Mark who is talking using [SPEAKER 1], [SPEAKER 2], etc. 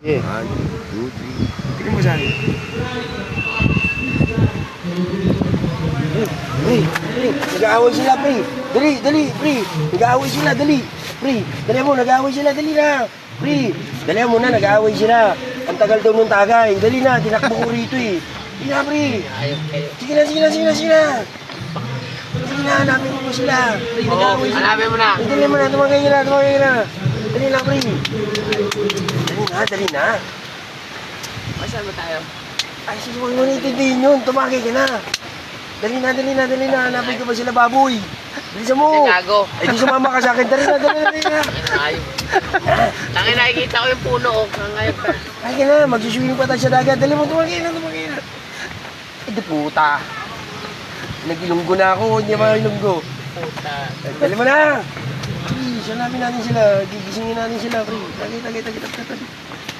[SPEAKER 1] Yeah.
[SPEAKER 2] 1, 2, 3.
[SPEAKER 1] Tingnan mo sa akin. Pre, nag-aaway sila, pre. Dali, pre. Nag-aaway sila, dali. Pre, dali mo, nag-aaway sila, dali na. Pre, dali mo na, nag-aaway sila. Ang tagal daw nung tagay. Dali na, tinakbo ko rito eh. Sige na, pre. Sige na. Sige na, hanapin mo sila. Pre, nag-aaway sila.
[SPEAKER 3] Hanapin mo na.
[SPEAKER 1] Dali mo na, tumagay na. Dali na, pre. Dali na.
[SPEAKER 3] Saan ba tayo?
[SPEAKER 1] Ay, sige, huwag mo naiintindihin yun. Tumagay ka na. Dali na. Hanapin ko ba sila, baboy? Bilisan mo.
[SPEAKER 3] Gago.
[SPEAKER 1] Eh, di sumama ka sa akin. Dali na.
[SPEAKER 3] Ayun. Tangin, nakikita ko yung puno. Ngayon pa.
[SPEAKER 1] Ay, ka na. Magsuswimming pa tayo sa dagat. Dali mo, tumagay na. Eh, di puta. Nag-ilunggo na ako. Hindi pa ilunggo.
[SPEAKER 3] Puta.
[SPEAKER 1] Dali mo na. Please, hanapin natin sila. Gigisingin natin sila, pre. Tagay.